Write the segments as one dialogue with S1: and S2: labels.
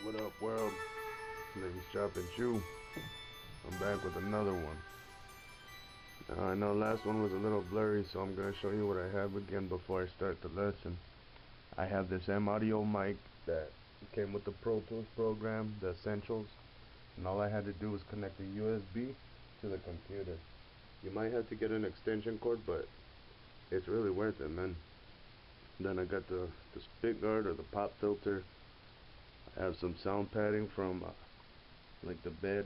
S1: What up, world? Ladies dropping shoe. I'm back with another one. Now, I know last one was a little blurry, so I'm gonna show you what I have again before I start the lesson. I have this M Audio mic that came with the Pro Tools program, the Essentials, and all I had to do was connect the USB to the computer. You might have to get an extension cord, but it's really worth it, man. Then I got the spit guard or the pop filter. I have some sound padding from like the bed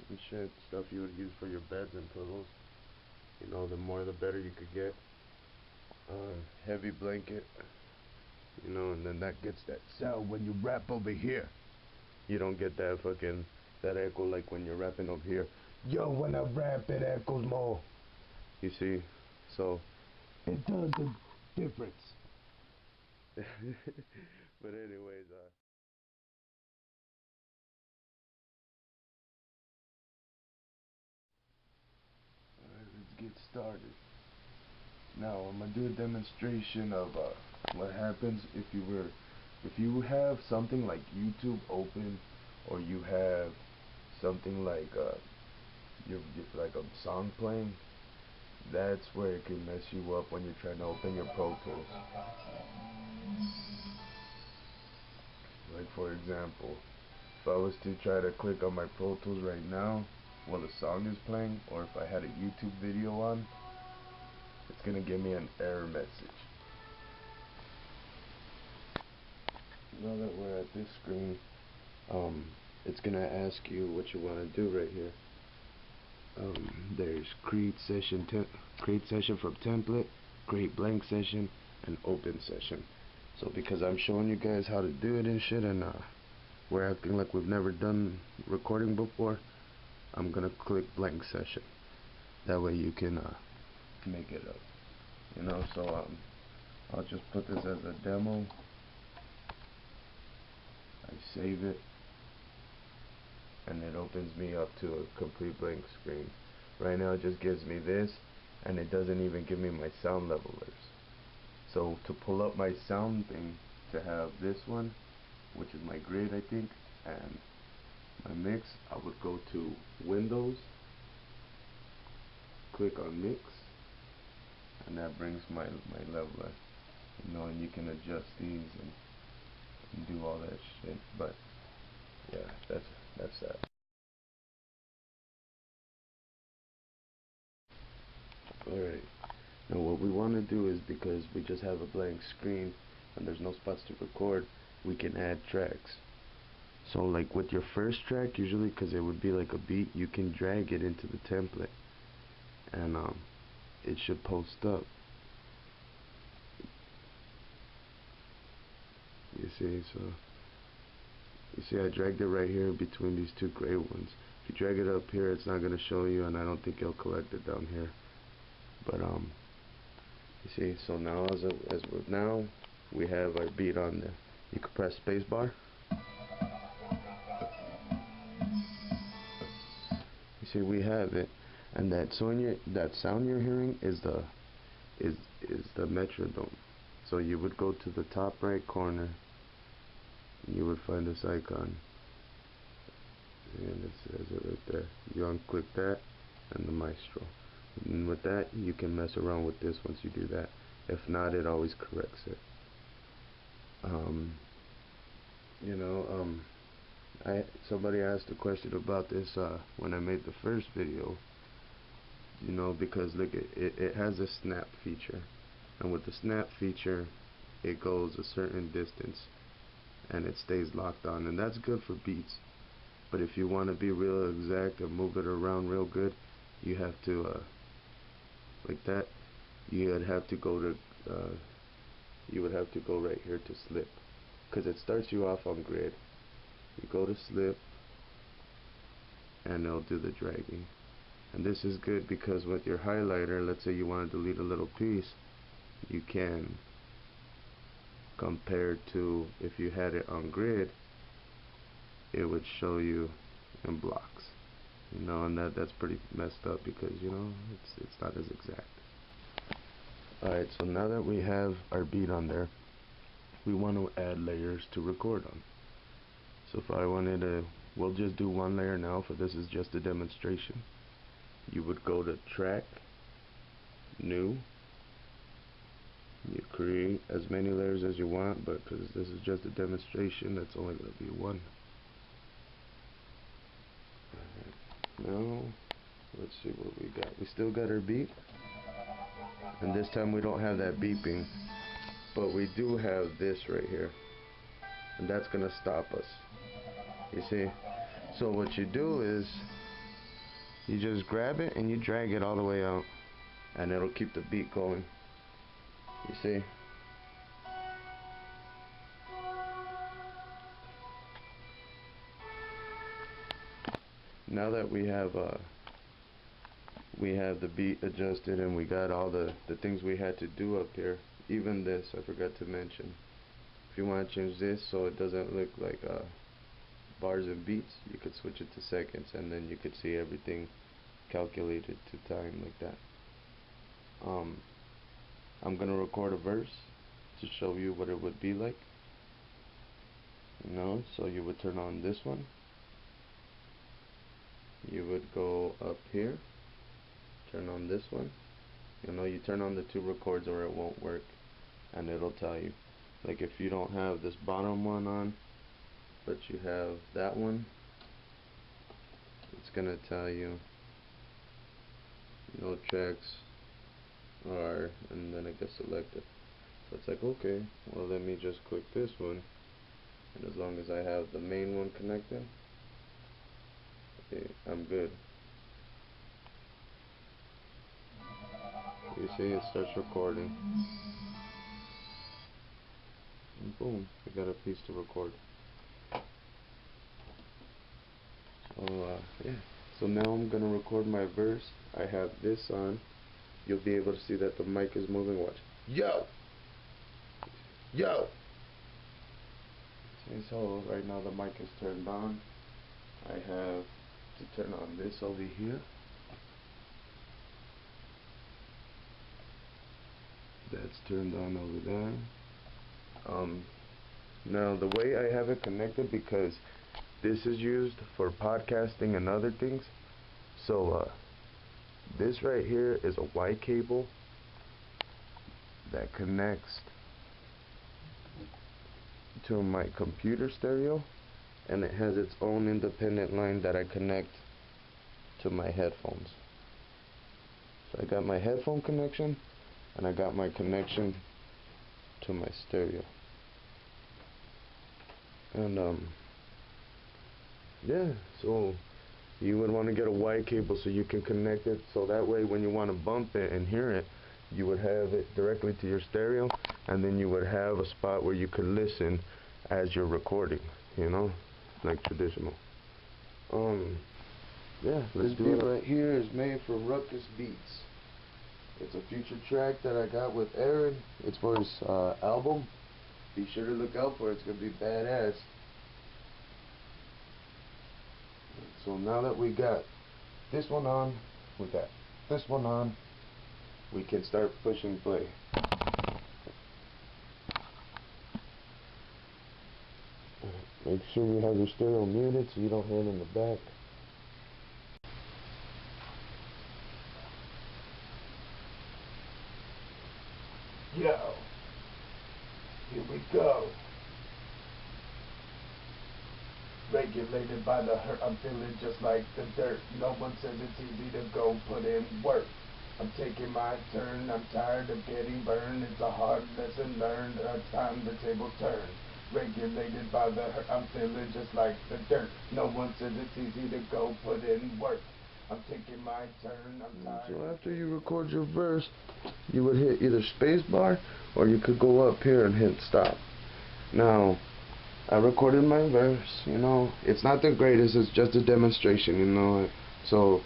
S1: and shit, stuff you would use for your beds and pillows. You know, the more the better you could get. Heavy blanket, you know, and then that gets that sound when you rap over here. You don't get that echo like when you're rapping over here. Yo, when I rap, it echoes more. You see, so it does a difference. But anyways, alright, let's get started. Now I'm gonna do a demonstration of what happens if you have something like YouTube open, or you have something like like a song playing. That's where it can mess you up when you're trying to open your Pro Tools. Like for example, if I was to try to click on my Pro Tools right now while the song is playing, or if I had a YouTube video on, it's gonna give me an error message. Now that we're at this screen, it's gonna ask you what you want to do right here. There's create session from template, create blank session, and open session. So because I'm showing you guys how to do it and shit, and we're acting like we've never done recording before, I'm gonna click blank session. That way you can make it up. You know, so I'll just put this as a demo. I save it, and it opens me up to a complete blank screen. Right now it just gives me this, and it doesn't even give me my sound levelers. So to pull up my sound thing, to have this one, which is my grid I think, and my mix, I would go to Windows, click on mix, and that brings my leveler. You know, and you can adjust these and do all that shit. But yeah, that's that. Alright. Now what we want to do is, because we just have a blank screen and there's no spots to record, we can add tracks. So like with your first track, usually because it would be like a beat, you can drag it into the template, and it should post up. You see, so you see I dragged it right here between these two gray ones. If you drag it up here, it's not going to show you, and I don't think it'll collect it down here. But you see, so now now we have our beat on there. You can press spacebar. You see, we have it, and that sound you're hearing is the metronome. So you would go to the top right corner, and you would find this icon, and it says it right there. You unclick that, and the maestro. And with that, you can mess around with this once you do that. If not, it always corrects it. You know, somebody asked a question about this when I made the first video. You know, because look, it has a snap feature, and with the snap feature, it goes a certain distance, and it stays locked on, and that's good for beats. But if you want to be real exact and move it around real good, you have to like that. You would have to go to right here to slip, because it starts you off on grid. You go to slip, and it'll do the dragging. And this is good because with your highlighter, let's say you want to delete a little piece, you can, compared to if you had it on grid, it would show you in blocks. You know, and that's pretty messed up, because you know it's not as exact. Alright, so now that we have our beat on there, we want to add layers to record on. So if I wanted to, we'll just do one layer now, for this is just a demonstration. You would go to track, new, you create as many layers as you want, but because this is just a demonstration, that's only going to be one. Now, let's see what we got. We still got our beep, and this time we don't have that beeping, but we do have this right here, and that's going to stop us. You see? So what you do is, you just grab it and you drag it all the way out, and it'll keep the beat going. You see? Now that we have the beat adjusted and we got all the things we had to do up here, even this I forgot to mention. If you want to change this so it doesn't look like bars and beats, you could switch it to seconds, and then you could see everything calculated to time like that. I'm gonna record a verse to show you what it would be like. So you would turn on this one. You would go up here, turn on this one. You turn on the two records or it won't work, and it'll tell you. Like if you don't have this bottom one on, but you have that one, it's gonna tell you no tracks are, and then it gets selected. So it's like, okay, well let me just click this one, and as long as I have the main one connected, okay, I'm good. You see, it starts recording, and boom, we got a piece to record. So yeah, so now I'm gonna record my verse. I have this on. You'll be able to see that the mic is moving. Watch. Yo! Yo! See, so right now the mic is turned on. I have to turn on this over here. That's turned on over there. Now the way I have it connected, because this is used for podcasting and other things, so this right here is a Y cable that connects to my computer stereo, and it has its own independent line that I connect to my headphones. So I got my headphone connection, and I got my connection to my stereo. And yeah, so you would want to get a Y cable so you can connect it, so that way when you want to bump it and hear it, you would have it directly to your stereo, and then you would have a spot where you could listen as you're recording, like traditional. Yeah, this beat right here is made for Ruckus Beats. It's a future track that I got with Aaron. It's for his album. Be sure to look out for it. It's gonna be badass. So now that we got this one on, we got this one on, we can start pushing play. Make sure you have your stereo muted so you don't hear it in the back. Yo, here we go. Regulated by the hurt, I'm feeling just like the dirt. No one says it's easy to go put in work. I'm taking my turn, I'm tired of getting burned. It's a hard lesson learned, it's time the tables turn. Regulated by the hurt, I'm feeling just like the dirt. No one says it's easy to go put in work. I'm taking my turn, I'm tired. So after you record your verse, you would hit either space bar, or you could go up here and hit stop. Now, I recorded my verse, it's not the greatest, it's just a demonstration, so,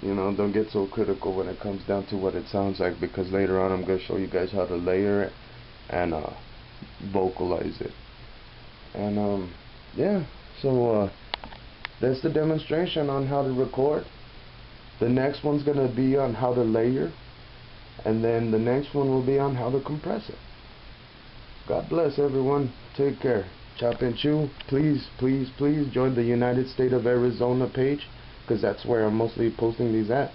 S1: don't get so critical when it comes down to what it sounds like, because later on I'm going to show you guys how to layer it and vocalize it. And yeah, so that's the demonstration on how to record. The next one's going to be on how to layer, and then the next one will be on how to compress it. God bless everyone. Take care. Chop and Chew, please, please, please join the United State of Arizona page, because that's where I'm mostly posting these at.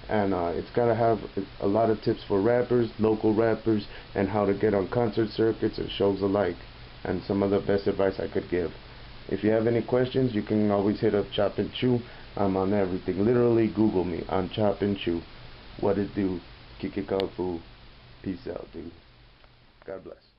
S1: And it's gotta have a lot of tips for rappers, local rappers, and how to get on concert circuits and shows alike, and some of the best advice I could give. If you have any questions, you can always hit up Chop and Chew. I'm on everything. Literally Google me on Chop and Chew. What it do? Kick it Kung Fu. Peace out, dude. God bless.